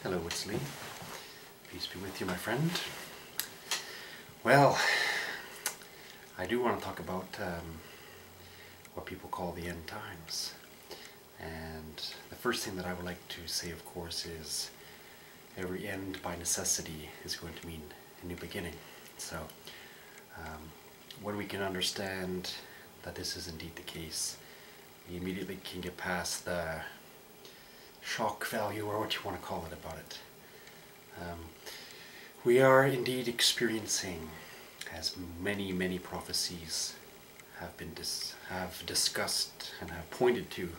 Hello, it's Lee. Peace be with you, my friend. Well, I do want to talk about what people call the end times. And the first thing that I would like to say, of course, is every end by necessity is going to mean a new beginning. So when we can understand that this is indeed the case, we immediately can get past the shock value, or what you want to call it, about it. We are indeed experiencing, as many prophecies have discussed and have pointed to,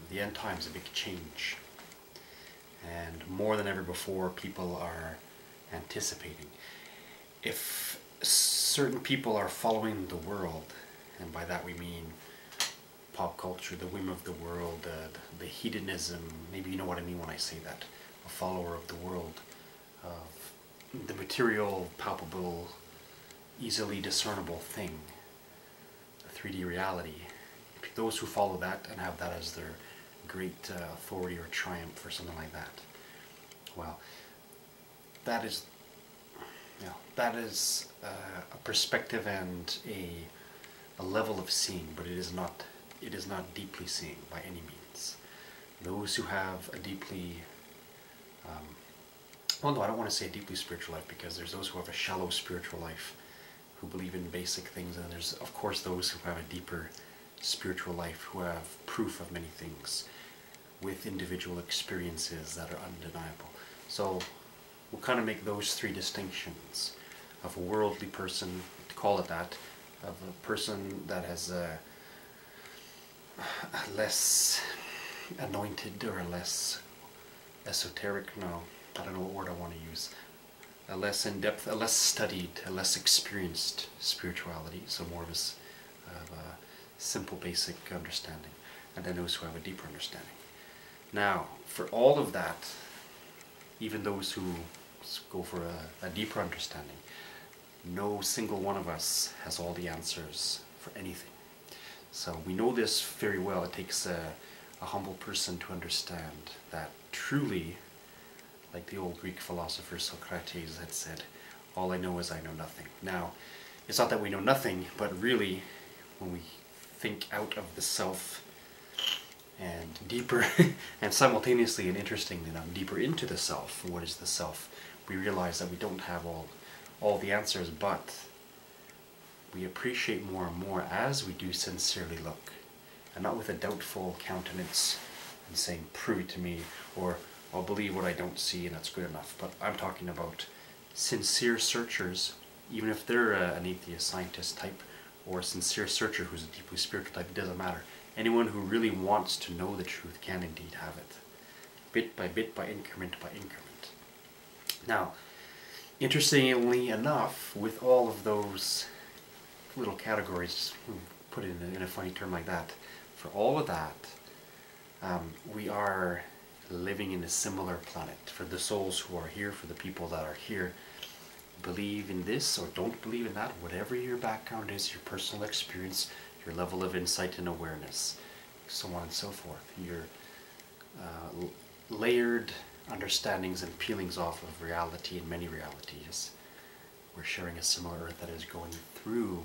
the end times, a big change. And more than ever before, people are anticipating. If certain people are following the world, and by that we mean pop culture, the whim of the world, the hedonism, maybe you know what I mean when I say that, a follower of the world, of the material, palpable, easily discernible thing, the 3D reality. Those who follow that and have that as their great authority or triumph or something like that, well, that is a perspective and a level of seeing, but it is not deeply seeing by any means. Those who have a deeply, well, no, I don't want to say a deeply spiritual life, because there's those who have a shallow spiritual life, who believe in basic things, and there's of course those who have a deeper spiritual life, who have proof of many things, with individual experiences that are undeniable. So we'll kind of make those three distinctions of a worldly person, to call it that, of a person that has a less anointed or a less esoteric, no, I don't know what word I want to use, a less in-depth, a less studied, a less experienced spirituality, so more of a simple basic understanding, and then those who have a deeper understanding. Now, for all of that, even those who go for a deeper understanding, no single one of us has all the answers for anything. So we know this very well. It takes a humble person to understand that truly, like the old Greek philosopher Socrates had said, all I know is I know nothing. Now, it's not that we know nothing, but really, when we think out of the self and deeper, and simultaneously and interestingly enough, deeper into the self, what is the self, we realize that we don't have all the answers, but we appreciate more and more as we do sincerely look, and not with a doubtful countenance and saying, prove it to me, or I'll believe what I don't see and that's good enough. But I'm talking about sincere searchers, even if they're an atheist scientist type, or a sincere searcher who's a deeply spiritual type, it doesn't matter. Anyone who really wants to know the truth can indeed have it, bit, by increment by increment. Now, interestingly enough, with all of those little categories, put it in a funny term like that, for all of that, we are living in a similar planet. For the souls who are here, for the people that are here, believe in this or don't believe in that, whatever your background is, your personal experience, your level of insight and awareness, so on and so forth, your layered understandings and peelings off of reality and many realities. We're sharing a similar earth that is going through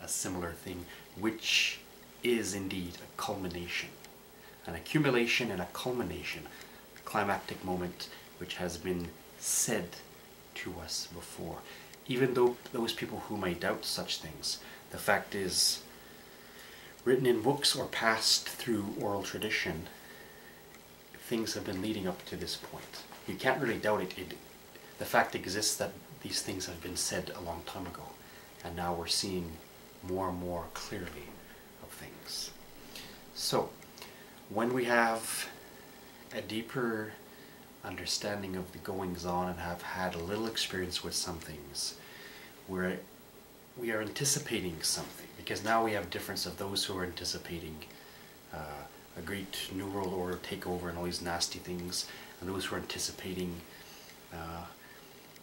a similar thing, which is indeed a culmination, an accumulation and a culmination, a climactic moment which has been said to us before. Even though those people who may doubt such things, the fact is, written in books or passed through oral tradition, things have been leading up to this point. You can't really doubt it. The fact exists that these things have been said a long time ago, and now we're seeing more and more clearly of things. So, when we have a deeper understanding of the goings on and have had a little experience with some things, we are anticipating something, because now we have difference of those who are anticipating a great New World Order takeover and all these nasty things, and those who are anticipating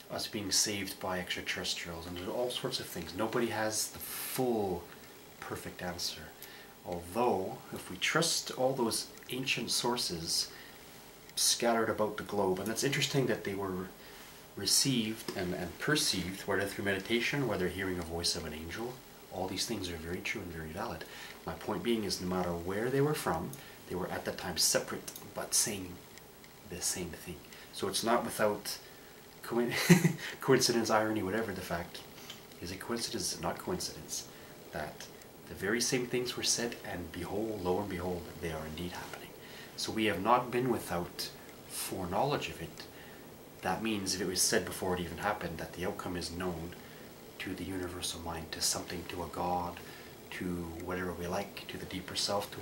us being saved by extraterrestrials, and there's all sorts of things. Nobody has the full, perfect answer. Although, if we trust all those ancient sources, scattered about the globe. And it's interesting that they were received and perceived, whether through meditation, whether hearing a voice of an angel. All these things are very true and very valid. My point being is, no matter where they were from, they were at that time separate, but saying the same thing. So it's not without coincidence, irony, whatever the fact. Is it coincidence, not coincidence, that the very same things were said, and behold, lo and behold, they are indeed happening. So we have not been without foreknowledge of it. That means if it was said before it even happened, that the outcome is known to the universal mind, to something, to a God, to whatever we like, to the deeper self, to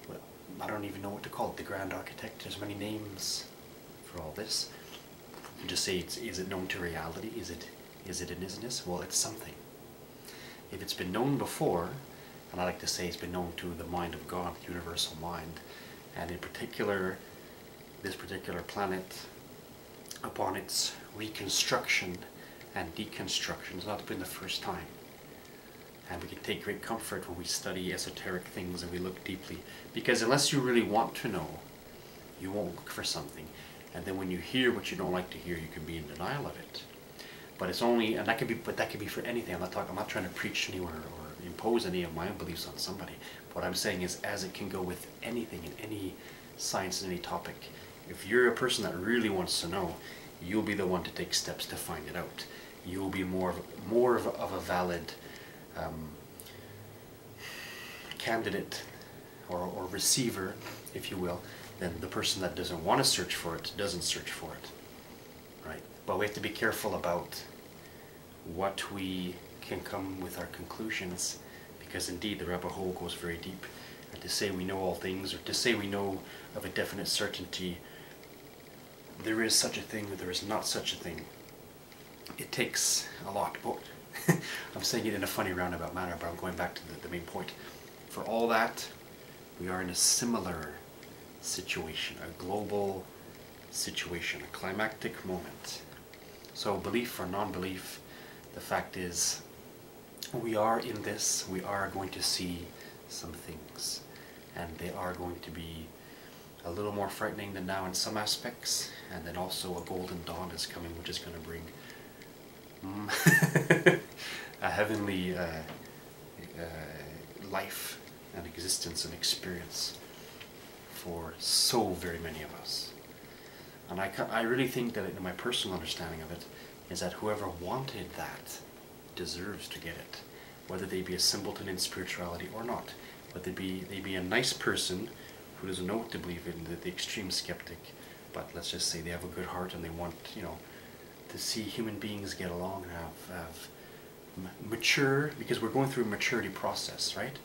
what, I don't even know what to call it, the grand architect. There's many names for all this. You just say, is it known to reality? Is it an isness? Well, it's something. If it's been known before, and I like to say it's been known to the mind of God, the universal mind, and in particular, this particular planet, upon its reconstruction and deconstruction, it's not been the first time. And we can take great comfort when we study esoteric things and we look deeply, because unless you really want to know, you won't look for something. And then when you hear what you don't like to hear, you can be in denial of it. But it's only, and that could be for anything. I'm not trying to preach to anyone or impose any of my own beliefs on somebody. What I'm saying is, as it can go with anything in any science, in any topic, if you're a person that really wants to know, you'll be the one to take steps to find it out. You'll be more of a valid candidate or receiver, if you will, than the person that doesn't want to search for it, doesn't search for it. Right? But we have to be careful about what we can come with our conclusions, because indeed the rabbit hole goes very deep. And to say we know all things, or to say we know of a definite certainty, there is such a thing, or there is not such a thing, it takes a lot. But I'm saying it in a funny roundabout manner, but I'm going back to the main point. For all that, we are in a similar situation, a global situation, a climactic moment. So belief or non-belief, the fact is, we are in this, we are going to see some things, and they are going to be a little more frightening than now in some aspects, and then also a golden dawn is coming, which is going to bring a heavenly life and existence and experience for so very many of us. And I really think that in my personal understanding of it is that whoever wanted that deserves to get it, whether they be a simpleton in spirituality or not, whether they be a nice person who doesn't know what to believe in, the extreme skeptic, but let's just say they have a good heart and they want, to see human beings get along and have mature, because we're going through a maturity process, right?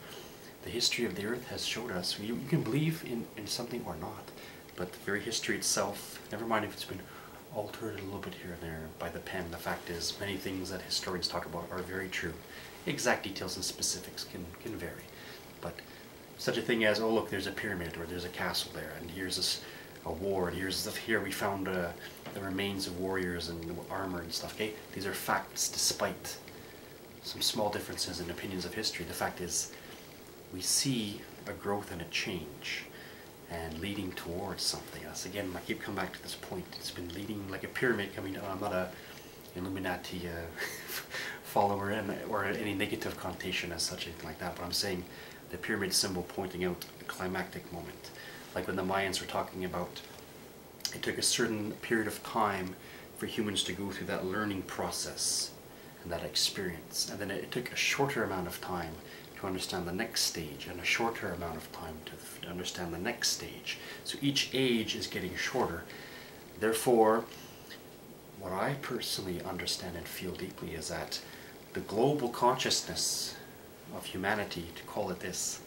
The history of the earth has showed us, you can believe in something or not, but the very history itself, never mind if it's been altered a little bit here and there by the pen, the fact is many things that historians talk about are very true. Exact details and specifics can vary, but such a thing as, oh look, there's a pyramid, or there's a castle there, and here's a war, and here we found the remains of warriors and armor and stuff, okay? These are facts despite some small differences in opinions of history. The fact is, we see a growth and a change, and leading towards something. That's, again, I keep coming back to this point. It's been leading like a pyramid coming down. I'm not a Illuminati follower or any negative connotation as such, anything like that, but I'm saying the pyramid symbol pointing out the climactic moment. Like when the Mayans were talking about, it took a certain period of time for humans to go through that learning process and that experience, and then it took a shorter amount of time to understand the next stage, and a shorter amount of time to understand the next stage. So each age is getting shorter. Therefore, what I personally understand and feel deeply is that the global consciousness of humanity, to call it this,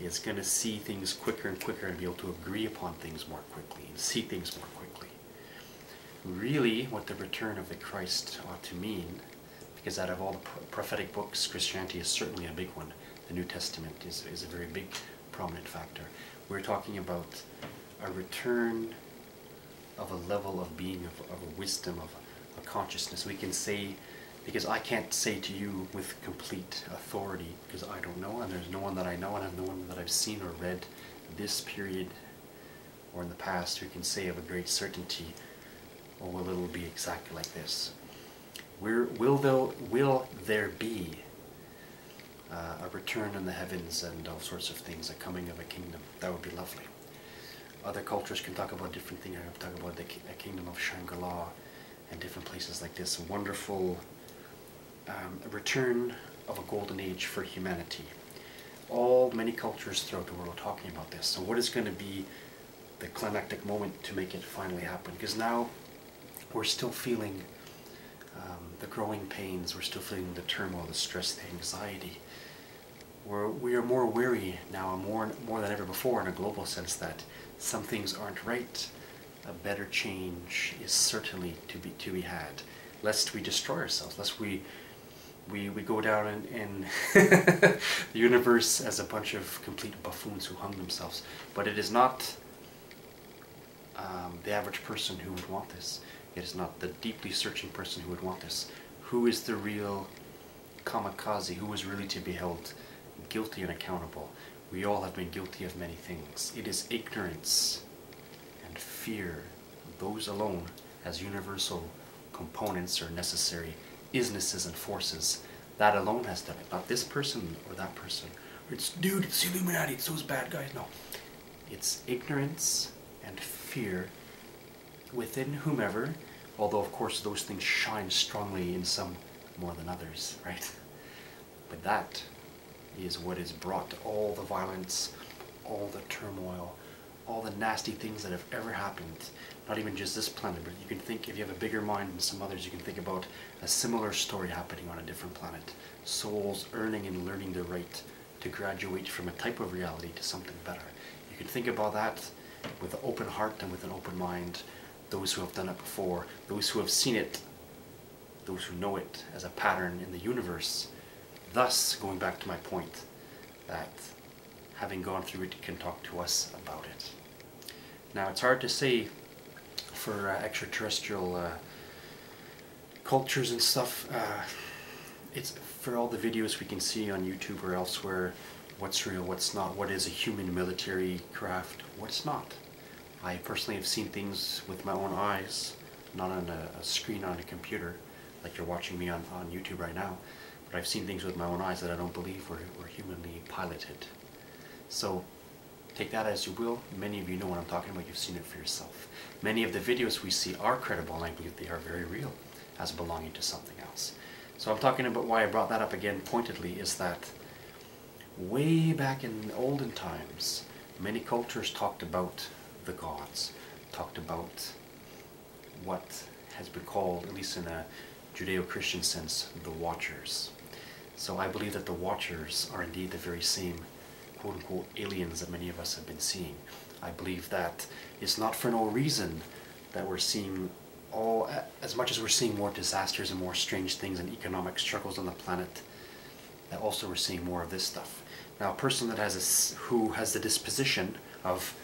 is going to see things quicker and quicker and be able to agree upon things more quickly and see things more quickly. Really, what the return of the Christ ought to mean, because out of all the prophetic books, Christianity is certainly a big one. The New Testament is a very big, prominent factor. We're talking about a return of a level of being, of a wisdom, of a consciousness. We can say, because I can't say to you with complete authority, because I don't know, and there's no one that I know, and I have no one that I've seen or read this period or in the past who can say of a great certainty, or will it be exactly like this? Will there be a return in the heavens and all sorts of things, a coming of a kingdom? That would be lovely. Other cultures can talk about different things. I can talk about the kingdom of Shangri-La and different places like this. A wonderful return of a golden age for humanity. Many cultures throughout the world are talking about this. So what is going to be the climactic moment to make it finally happen? Because now we're still feeling the growing pains, we're still feeling the turmoil, the stress, the anxiety. We are more weary now, more than ever before, in a global sense, that some things aren't right. A better change is certainly to be had, lest we destroy ourselves, lest we go down in the universe as a bunch of complete buffoons who hung themselves. But it is not the average person who would want this. It is not the deeply searching person who would want this. Who is the real kamikaze? Who is really to be held guilty and accountable? We all have been guilty of many things. It is ignorance and fear, those alone, as universal components or necessary isnesses and forces, that alone has done it. Not this person or that person. It's the Illuminati, it's those bad guys. No. It's ignorance and fear within whomever, although of course those things shine strongly in some more than others, right? But that is what has brought all the violence, all the turmoil, all the nasty things that have ever happened. Not even just this planet, but you can think, if you have a bigger mind than some others, you can think about a similar story happening on a different planet. Souls earning and learning the right to graduate from a type of reality to something better. You can think about that with an open heart and with an open mind. Those who have done it before, those who have seen it, those who know it as a pattern in the universe. Thus, going back to my point, that having gone through it can talk to us about it. Now, it's hard to say for extraterrestrial cultures and stuff. It's for all the videos we can see on YouTube or elsewhere, what's real, what's not, what is a human military craft, what's not. I personally have seen things with my own eyes, not on a screen on a computer, like you're watching me on YouTube right now, but I've seen things with my own eyes that I don't believe were humanly piloted. So take that as you will. Many of you know what I'm talking about. You've seen it for yourself. Many of the videos we see are credible, and I believe they are very real as belonging to something else. So I'm talking about why I brought that up again pointedly is that way back in olden times, many cultures talked about the gods, talked about what has been called, at least in a Judeo-Christian sense, the Watchers. So I believe that the Watchers are indeed the very same quote-unquote aliens that many of us have been seeing. I believe that it's not for no reason that we're seeing as much as we're seeing more disasters and more strange things and economic struggles on the planet, that also we're seeing more of this stuff. Now, a person that who has the disposition of,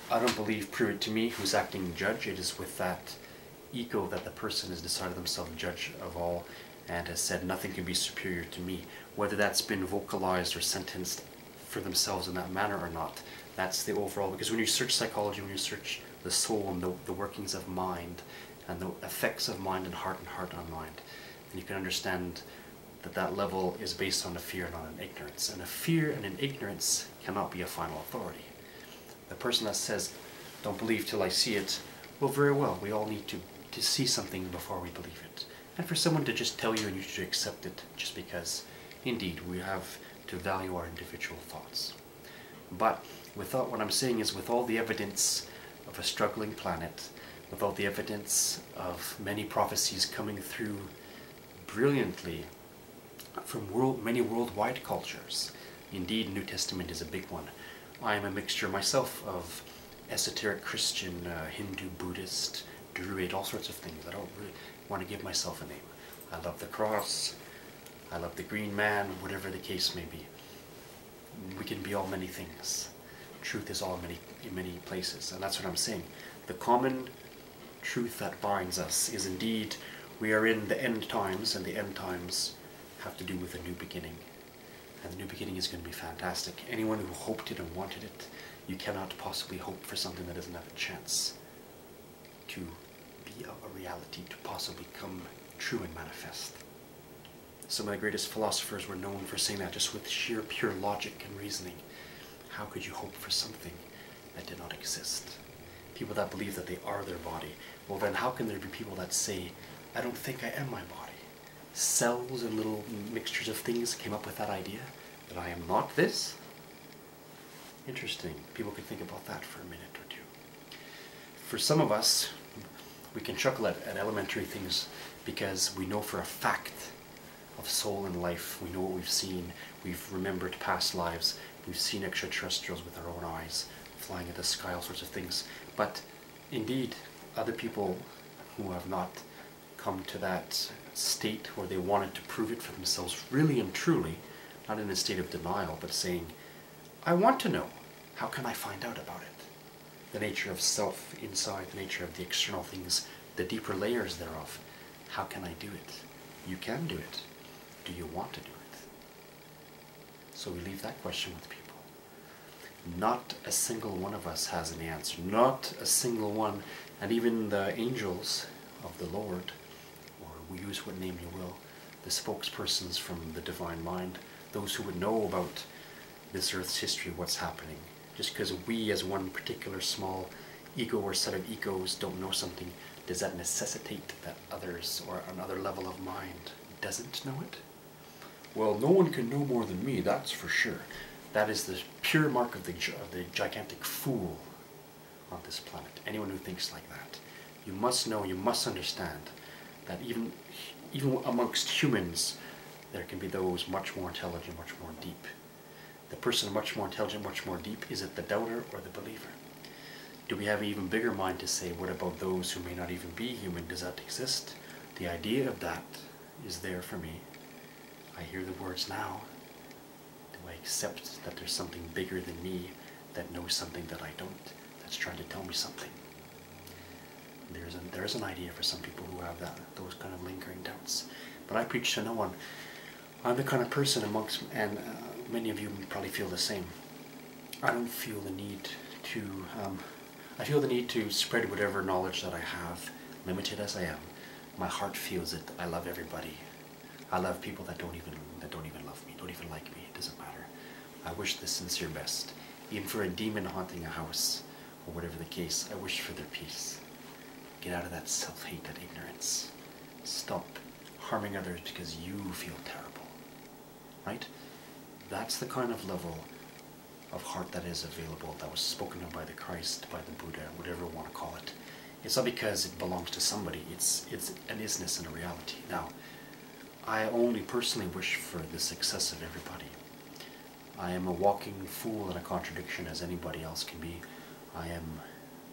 I don't believe, prove it to me, who's acting judge, it is with that ego that the person has decided themselves judge of all and has said nothing can be superior to me. Whether that's been vocalized or sentenced for themselves in that manner or not, that's the overall, because when you search psychology, when you search the soul and the workings of mind and the effects of mind and heart on mind, then you can understand that that level is based on a fear, not an ignorance. And a fear and an ignorance cannot be a final authority. The person that says, don't believe till I see it, well, very well, we all need to see something before we believe it. And for someone to just tell you and you should accept it just because, indeed, we have to value our individual thoughts. But what I'm saying is, with all the evidence of a struggling planet, with all the evidence of many prophecies coming through brilliantly from many worldwide cultures, indeed, New Testament is a big one. I am a mixture myself of esoteric Christian, Hindu, Buddhist, Druid, all sorts of things. I don't really want to give myself a name. I love the cross, I love the green man, whatever the case may be. We can be all many things. Truth is all in many places, and that's what I'm saying. The common truth that binds us is indeed we are in the end times, and the end times have to do with a new beginning. And the new beginning is going to be fantastic. Anyone who hoped it and wanted it, you cannot possibly hope for something that doesn't have a chance to be a reality, to possibly come true and manifest. Some of the greatest philosophers were known for saying that, just with sheer pure logic and reasoning. How could you hope for something that did not exist? People that believe that they are their body. Well then, how can there be people that say, I don't think I am my body? Cells and little mixtures of things came up with that idea, that I am not this? Interesting. People can think about that for a minute or two. For some of us, we can chuckle at elementary things because we know for a fact of soul and life. We know what we've seen. We've remembered past lives. We've seen extraterrestrials with our own eyes, flying in the sky, all sorts of things. But indeed, other people who have not come to that state where they wanted to prove it for themselves really and truly, not in a state of denial, but saying, I want to know. How can I find out about it? The nature of self inside, the nature of the external things, the deeper layers thereof. How can I do it? You can do it. Do you want to do it? So we leave that question with people. Not a single one of us has an answer. Not a single one. And even the angels of the Lord, or we use what name you will, the spokespersons from the divine mind, those who would know about this earth's history, what's happening. Just because we as one particular small ego or set of egos don't know something, does that necessitate that others or another level of mind doesn't know it? Well, no one can know more than me, that's for sure. That is the pure mark of the gigantic fool on this planet. Anyone who thinks like that. You must know, you must understand that even amongst humans, there can be those much more intelligent, much more deep. The person much more intelligent, much more deep, is it the doubter or the believer? Do we have an even bigger mind to say, what about those who may not even be human? Does that exist? The idea of that is there for me. I hear the words now. Do I accept that there's something bigger than me that knows something that I don't, that's trying to tell me something? There's an idea for some people who have those kind of lingering doubts. But I preach to no one. I'm the kind of person amongst, and many of you probably feel the same. I don't feel the need to, I feel the need to spread whatever knowledge that I have, limited as I am. My heart feels it. I love everybody. I love people that don't even love me, don't even like me. It doesn't matter. I wish the sincere best. Even for a demon haunting a house, or whatever the case, I wish for their peace. Get out of that self-hate, that ignorance. Stop harming others because you feel terrible. Right? That's the kind of level of heart that is available, that was spoken of by the Christ, by the Buddha, whatever you want to call it. It's not because it belongs to somebody, it's an isness and a reality. Now, I only personally wish for the success of everybody. I am a walking fool and a contradiction as anybody else can be. I am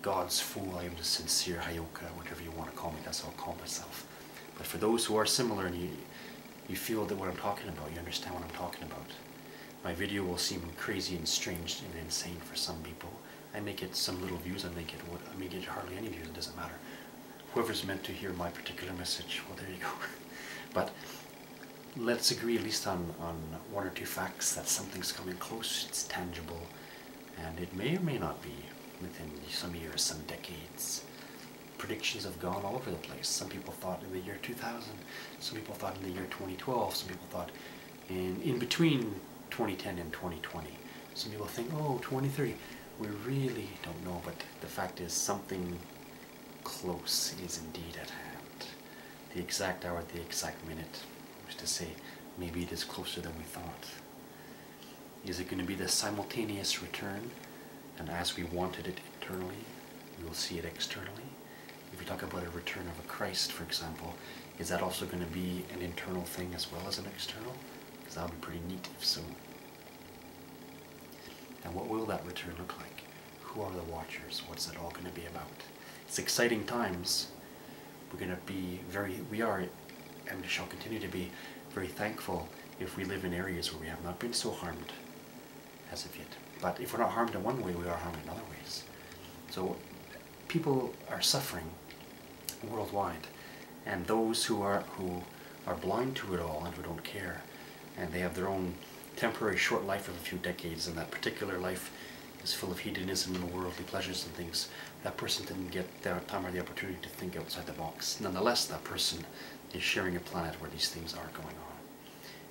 God's fool, I am the sincere Hayoka, whatever you want to call me, that's how I'll call myself. But for those who are similar and you feel that what I'm talking about, you understand what I'm talking about. My video will seem crazy and strange and insane for some people. I make it some little views, I make it hardly any views, it doesn't matter. Whoever's meant to hear my particular message, well there you go. But let's agree at least on one or two facts that something's coming close, it's tangible, and it may or may not be within some years, some decades. Predictions have gone all over the place. Some people thought in the year 2000, some people thought in the year 2012, some people thought in between 2010 and 2020. Some people think, oh, 2030. We really don't know, but the fact is something close is indeed at hand. The exact hour, the exact minute, which to say, maybe it is closer than we thought. Is it going to be the simultaneous return? And as we wanted it internally, we will see it externally. If we talk about a return of a Christ, for example, is that also going to be an internal thing as well as an external? Because that would be pretty neat if so. And what will that return look like? Who are the watchers? What's it all going to be about? It's exciting times. We're going to be we are, and shall continue to be, very thankful if we live in areas where we have not been so harmed as of yet. But if we're not harmed in one way, we are harmed in other ways. So people are suffering worldwide, and those who are blind to it all and who don't care, and they have their own temporary short life of a few decades, and that particular life is full of hedonism and worldly pleasures and things, that person didn't get the time or the opportunity to think outside the box. Nonetheless, that person is sharing a planet where these things are going on.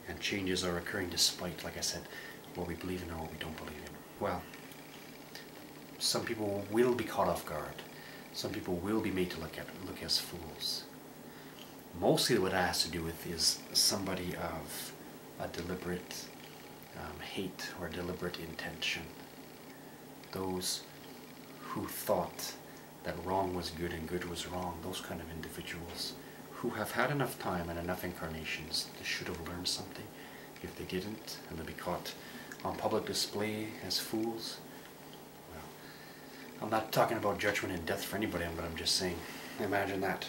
And changes are occurring despite, like I said, what we believe in or what we don't believe in. Well, some people will be caught off guard. Some people will be made to look as fools. Mostly what it has to do with is somebody of a deliberate hate or deliberate intention. Those who thought that wrong was good and good was wrong, those kind of individuals who have had enough time and enough incarnations, they should have learned something. If they didn't, and they'll be caught on public display as fools, well, I'm not talking about judgment and death for anybody, but I'm just saying, imagine that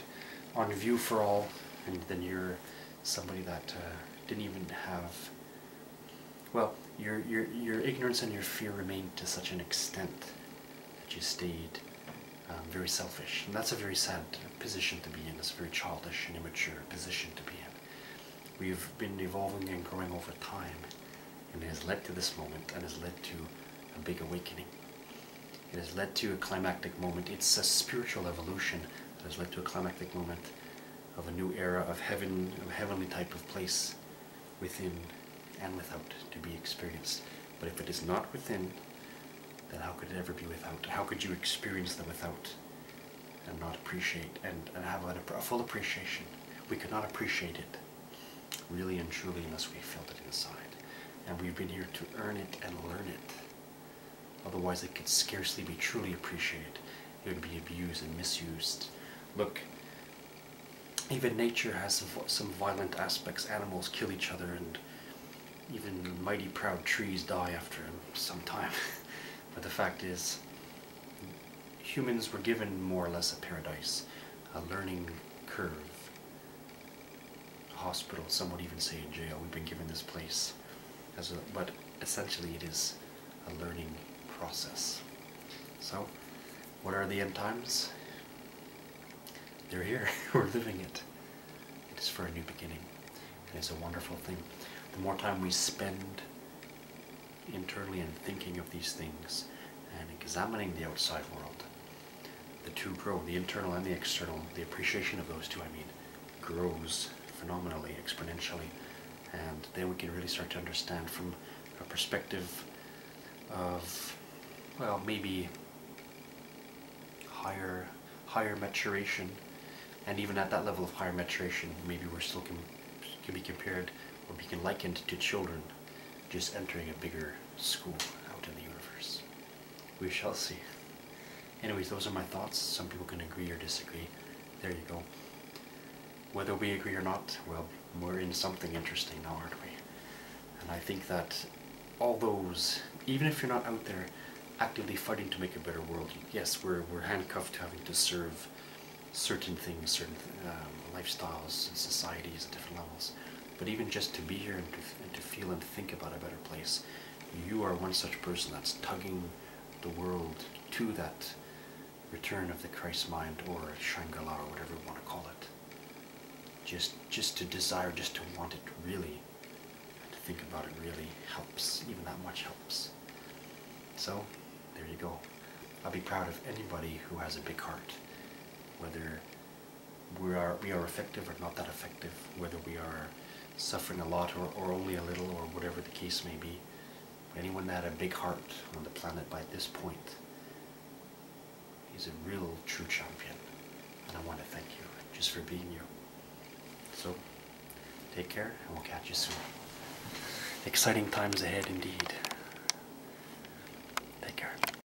on view for all, and then you're somebody that didn't even have, well, your ignorance and your fear remained to such an extent that you stayed very selfish. And that's a very sad position to be in. It's a very childish and immature position to be in. We've been evolving and growing over time, and it has led to this moment, and has led to a big awakening. It has led to a climactic moment. It's a spiritual evolution that has led to a climactic moment of a new era of heaven, of a heavenly type of place within and without to be experienced. But if it is not within, then how could it ever be without? How could you experience the without and not appreciate and have a full appreciation? We could not appreciate it really and truly unless we felt it inside. And we've been here to earn it and learn it. Otherwise it could scarcely be truly appreciated. It would be abused and misused. Look, even nature has some violent aspects. Animals kill each other, and even mighty proud trees die after some time. But the fact is, humans were given more or less a paradise, a learning curve, a hospital, some would even say a jail. We've been given this place, but essentially it is a learning process. So, what are the end times? They're here. We're living it. It is for a new beginning. It is a wonderful thing. The more time we spend internally and thinking of these things and examining the outside world, the two grow, the internal and the external. The appreciation of those two, I mean, grows phenomenally, exponentially, and then we can really start to understand from a perspective of, well, maybe higher maturation. And even at that level of higher maturation, maybe we're still can be compared or be likened to children just entering a bigger school out in the universe. We shall see. Anyways, those are my thoughts. Some people can agree or disagree. There you go. Whether we agree or not, well, we're in something interesting now, aren't we? And I think that all those, even if you're not out there actively fighting to make a better world, yes, we're handcuffed to having to serve certain things, certain lifestyles and societies at different levels. But even just to be here and to feel and think about a better place, you are one such person that's tugging the world to that return of the Christ mind, or Shangri-La, or whatever you want to call it. Just to desire, just to want it really, and to think about it really helps. Even that much helps. So, there you go. I'll be proud of anybody who has a big heart. Whether we are effective or not that effective, whether we are suffering a lot or only a little, or whatever the case may be. Anyone that had a big heart on the planet by this point is a real true champion, and I want to thank you just for being you. So take care, and we'll catch you soon. Exciting times ahead indeed.